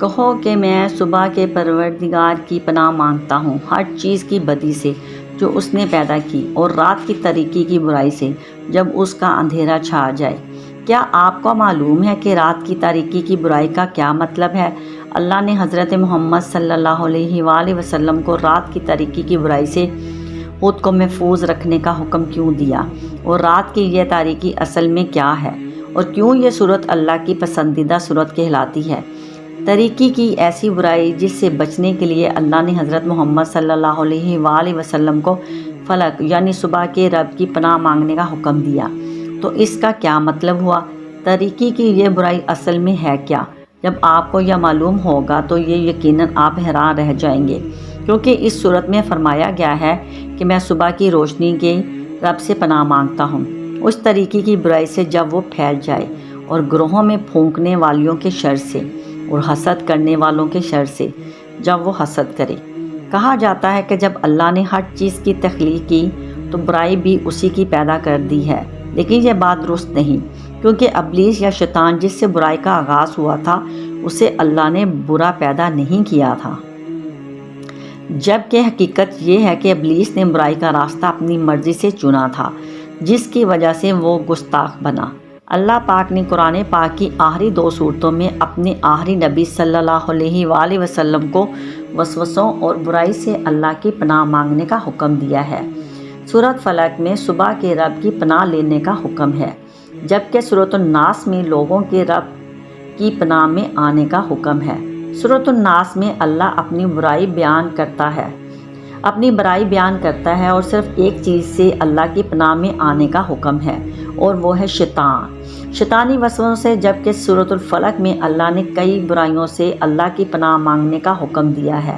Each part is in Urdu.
کہو کہ میں صبح کے پروردگار کی پناہ مانگتا ہوں ہر چیز کی بدی سے جو اس نے پیدا کی، اور رات کی تاریکی کی برائی سے جب اس کا اندھیرا چھا جائے۔ کیا آپ کو معلوم ہے کہ رات کی تاریکی کی برائی کا کیا مطلب ہے؟ اللہ نے حضرت محمد صلی اللہ علیہ وآلہ وسلم کو رات کی تاریکی کی برائی سے خود کو محفوظ رکھنے کا حکم کیوں دیا، اور رات کی یہ تاریکی اصل میں کیا ہے، اور کیوں یہ صورت اللہ کی پسندیدہ صورت کہلاتی ہے؟ تاریکی کی ایسی برائی جس سے بچنے کے لیے اللہ نے حضرت محمد صلی اللہ علیہ وآلہ وسلم کو فلک یعنی صبح کے رب کی پناہ مانگنے کا حکم دیا۔ تو اس کا کیا مطلب ہوا؟ تاریکی کی یہ برائی اصل میں ہے کیا؟ جب آپ کو یہ معلوم ہوگا تو یہ یقیناً آپ حیران رہ جائیں گے، کیونکہ اس صورت میں فرمایا گیا ہے کہ میں صبح کی روشنی کے رب سے پناہ مانگتا ہوں اس تاریکی کی برائی سے جب وہ پھیل جائے، اور گروہوں میں پھونکنے والیوں کے شر سے، اور حسد کرنے والوں کے شر سے جب وہ حسد کرے۔ کہا جاتا ہے کہ جب اللہ نے ہر چیز کی تخلیق کی تو برائی بھی اسی کی پیدا کر دی ہے، لیکن یہ بات درست نہیں، کیونکہ ابلیس یا شیطان جس سے برائی کا آغاز ہوا تھا اسے اللہ نے برا پیدا نہیں کیا تھا، جبکہ حقیقت یہ ہے کہ ابلیس نے برائی کا راستہ اپنی مرضی سے چنا تھا، جس کی وجہ سے وہ گستاخ بنا۔ اللہ پاک نے قرآن پاک کی آخری 2 سورتوں میں اپنے آخری نبی صلی اللہ علیہ وآلہ وسلم کو وسوسوں اور برائی سے اللہ کی پناہ مانگنے کا حکم دیا ہے۔ سورۃ فلق میں صبح کے رب کی پناہ لینے کا حکم ہے، جبکہ سورۃ الناس میں لوگوں کے رب کی پناہ میں آنے کا حکم ہے۔ سورۃ الناس میں اللہ اپنی برائی بیان کرتا ہے اور صرف ایک چیز سے اللہ کی پناہ میں آنے کا حکم ہے، اور وہ ہے شیطانی وسوسوں سے، جبکہ سورۃ الفلق میں اللہ نے کئی برائیوں سے اللہ کی پناہ مانگنے کا حکم دیا ہے۔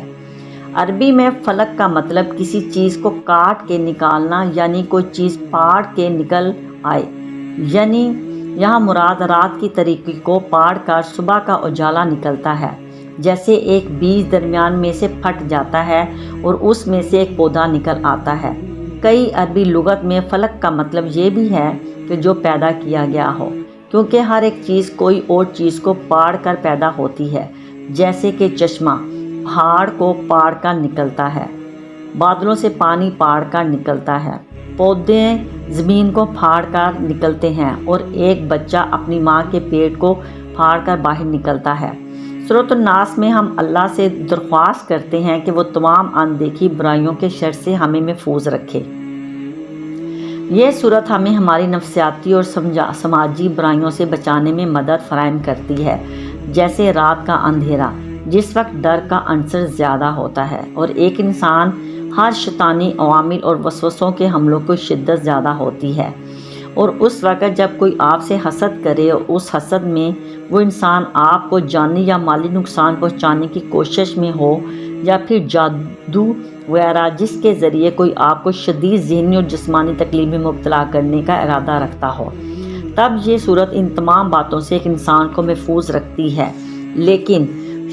عربی میں فلق کا مطلب کسی چیز کو کاٹ کے نکالنا، یعنی کوئی چیز پاڑ کے نکل آئے، یعنی یہاں مراد رات کی تاریکی کو پاڑ کر صبح کا اجالا نکلتا ہے، جیسے ایک بیج درمیان میں سے پھٹ جاتا ہے اور اس میں سے ایک پودا نکل آتا ہے۔ کئی عربی لغت میں فلق کا مطلب یہ بھی ہے کہ جو پیدا کیا گیا ہو، کیونکہ ہر ایک چیز کوئی اور چیز کو پاڑ کر پیدا ہوتی ہے، جیسے کہ چشمہ پہاڑ کو پاڑ کر نکلتا ہے، بادلوں سے پانی پاڑ کر نکلتا ہے، پودے زمین کو پھاڑ کر نکلتے ہیں، اور ایک بچہ اپنی ماں کے پیٹ کو پھاڑ کر باہر نکلتا ہے۔ سورۃ الناس میں ہم اللہ سے درخواست کرتے ہیں کہ وہ تمام اندیکھی برائیوں کے شر سے ہمیں محفوظ رکھے۔ یہ صورت ہمیں ہماری نفسیاتی اور سماجی برائیوں سے بچانے میں مدد فراہم کرتی ہے، جیسے رات کا اندھیرا، جس وقت ڈر کا عنصر زیادہ ہوتا ہے، اور ایک انسان ہر شیطانی عوامل اور وسوسوں کے حملوں کی شدت زیادہ ہوتی ہے، اور اس وقت جب کوئی آپ سے حسد کرے اور اس حسد میں وہ انسان آپ کو جانی یا مالی نقصان پہنچانے کی کوشش میں ہو، یا پھر جادو وغیرہ جس کے ذریعے کوئی آپ کو شدید ذہنی اور جسمانی تکلیف میں مبتلا کرنے کا ارادہ رکھتا ہو، تب یہ صورت ان تمام باتوں سے ایک انسان کو محفوظ رکھتی ہے، لیکن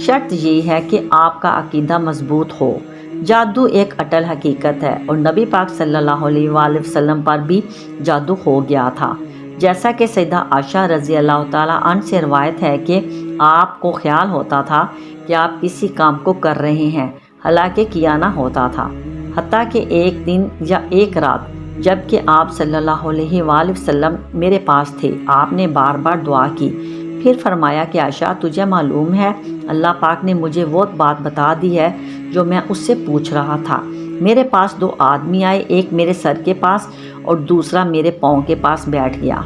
شرط یہ ہے کہ آپ کا عقیدہ مضبوط ہو۔ جادو ایک اٹل حقیقت ہے، اور نبی پاک صلی اللہ علیہ وآلہ وسلم پر بھی جادو ہو گیا تھا، جیسا کہ سیدہ عائشہ رضی اللہ تعالیٰ عنہ سے روایت ہے کہ آپ کو خیال ہوتا تھا کہ آپ کسی کام کو کر رہے ہیں، حالانکہ کیا نہ ہوتا تھا، حتیٰ کہ ایک دن یا ایک رات جب کہ آپ صلی اللہ علیہ وآلہ وسلم میرے پاس تھے، آپ نے بار بار دعا کی، پھر فرمایا کہ عائشہ تجھے معلوم ہے اللہ پاک نے مجھے وہ بات بتا دی ہے جو میں اس سے پوچھ رہا تھا۔ میرے پاس 2 آدمی آئے، ایک میرے سر کے پاس اور دوسرا میرے پاؤں کے پاس بیٹھ گیا۔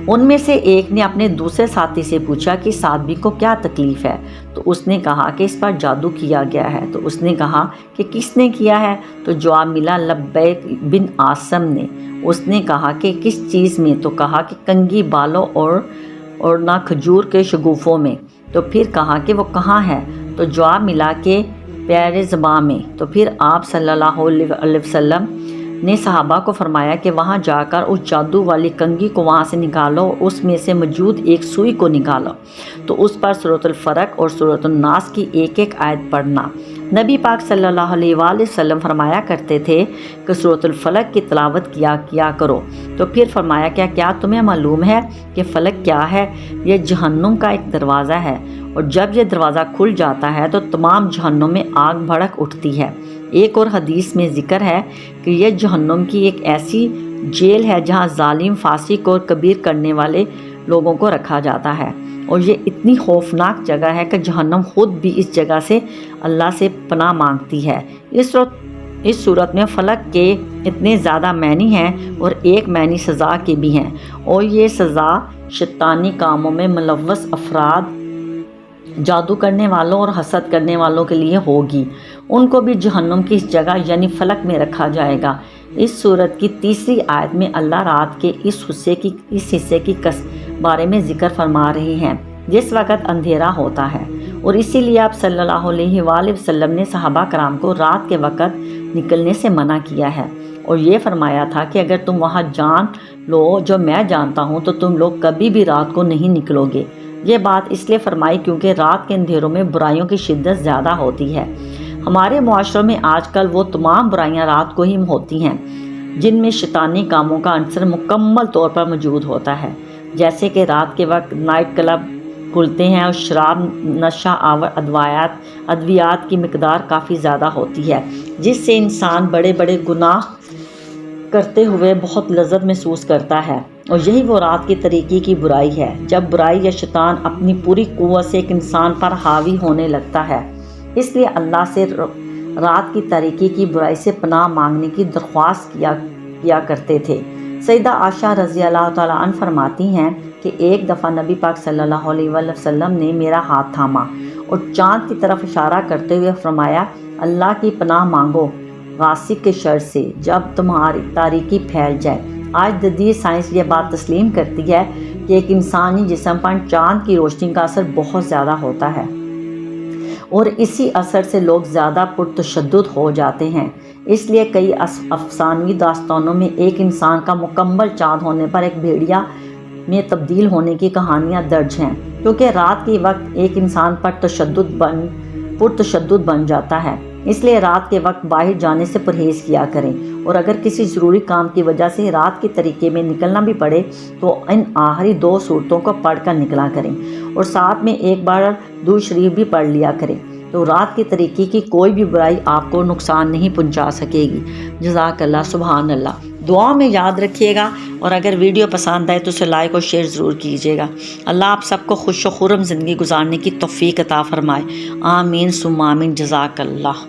ان میں سے ایک نے اپنے دوسرے ساتھی سے پوچھا کہ اس آدمی کو کیا تکلیف ہے؟ تو اس نے کہا کہ اس پر جادو کیا گیا ہے۔ تو اس نے کہا کہ کس نے کیا ہے؟ تو جواب ملا لبیک بن عاصم نے۔ اس نے کہا کہ کس چیز میں؟ تو کہا کہ کنگھی بالوں اور نہ کھجور کے شگوفوں میں۔ تو پھر کہا کہ وہ کہاں ہے؟ تو جواب ملا کہ پیر زباں میں۔ تو پھر آپ صلی اللہ علیہ وسلم نے صحابہ کو فرمایا کہ وہاں جا کر اس جادو والی کنگھی کو وہاں سے نکالو، اس میں سے موجود ایک سوئی کو نکالو، تو اس پر سورۃ الفلق اور سورۃ الناس کی ایک ایک آیت پڑھنا۔ نبی پاک صلی اللہ علیہ وآلہ وسلم فرمایا کرتے تھے کہ سورۃ الفلق کی تلاوت کیا کرو۔ تو پھر فرمایا کیا تمہیں معلوم ہے کہ فلق کیا ہے؟ یہ جہنم کا ایک دروازہ ہے، اور جب یہ دروازہ کھل جاتا ہے تو تمام جہنم میں آگ بھڑک اٹھتی ہے۔ ایک اور حدیث میں ذکر ہے کہ یہ جہنم کی ایک ایسی جیل ہے جہاں ظالم، فاسق اور کبیر کرنے والے لوگوں کو رکھا جاتا ہے، اور یہ اتنی خوفناک جگہ ہے کہ جہنم خود بھی اس جگہ سے اللہ سے پناہ مانگتی ہے۔ اس صورت میں فلک کے اتنے زیادہ معنی ہیں اور ایک معنی سزا کے بھی ہیں، اور یہ سزا شیطانی کاموں میں ملوث افراد، جادو کرنے والوں اور حسد کرنے والوں کے لیے ہوگی۔ ان کو بھی جہنم کی اس جگہ یعنی فلک میں رکھا جائے گا۔ اس سورت کی تیسری آیت میں اللہ رات کے اس حصے کی بارے میں ذکر فرما رہی ہیں جس وقت اندھیرا ہوتا ہے، اور اسی لیے آپ صلی اللہ علیہ وآلہ وسلم نے صحابہ کرام کو رات کے وقت نکلنے سے منع کیا ہے، اور یہ فرمایا تھا کہ اگر تم وہاں جان لو جو میں جانتا ہوں تو تم لوگ کبھی بھی رات کو نہیں نکلو گے۔ یہ بات اس لیے فرمائی کیونکہ رات کے اندھیروں میں برائیوں کی شدت زیادہ ہوتی ہے۔ ہمارے معاشروں میں آج کل وہ تمام برائیاں رات کو ہی ہوتی ہیں جن میں شیطانی کاموں کا عنصر مکمل طور پر موجود ہوتا ہے، جیسے کہ رات کے وقت نائٹ کلب کھلتے ہیں اور شراب، نشہ آور ادویات کی مقدار کافی زیادہ ہوتی ہے، جس سے انسان بڑے بڑے گناہ کرتے ہوئے بہت لذت محسوس کرتا ہے، اور یہی وہ رات کی طریقے کی برائی ہے جب برائی یا شیطان اپنی پوری قوت سے ایک انسان پر حاوی ہونے لگتا ہے۔ اس لیے اللہ سے رات کی طریقے کی برائی سے پناہ مانگنے کی درخواست کیا کرتے تھے۔ سیدہ عائشہ رضی اللہ تعالیٰ عنہ فرماتی ہیں کہ ایک دفعہ نبی پاک صلی اللہ علیہ وسلم نے میرا ہاتھ تھاما اور چاند کی طرف اشارہ کرتے ہوئے فرمایا، اللہ کی پناہ مانگو غاصب کے شر سے جب تمہاری تاریکی پھیل جائے۔ آج جدید سائنس یہ بات تسلیم کرتی ہے کہ ایک انسانی جسم پر چاند کی روشنی کا اثر بہت زیادہ ہوتا ہے، اور اسی اثر سے لوگ زیادہ پرتشدد ہو جاتے ہیں۔ اس لیے کئی افسانوی داستانوں میں ایک انسان کا مکمل چاند ہونے پر ایک بھیڑیا میں تبدیل ہونے کی کہانیاں درج ہیں، کیونکہ رات کے وقت ایک انسان پر پرتشدد بن جاتا ہے۔ اس لیے رات کے وقت باہر جانے سے پرہیز کیا کریں، اور اگر کسی ضروری کام کی وجہ سے رات کے طریقے میں نکلنا بھی پڑے تو ان آخری 2 سورتوں کو پڑھ کر نکلا کریں، اور ساتھ میں ایک بار درود شریف بھی پڑھ لیا کریں، تو رات کے طریقے کی کوئی بھی برائی آپ کو نقصان نہیں پہنچا سکے گی۔ جزاک اللہ، سبحان اللہ۔ دعا میں یاد رکھیے گا، اور اگر ویڈیو پسند آئے تو اسے لائک اور شیئر ضرور کیجیے گا۔ اللہ آپ سب کو خوش و خرم زندگی گزارنے کی توفیق عطا فرمائے۔ آمین ثم آمین۔ جزاک اللہ۔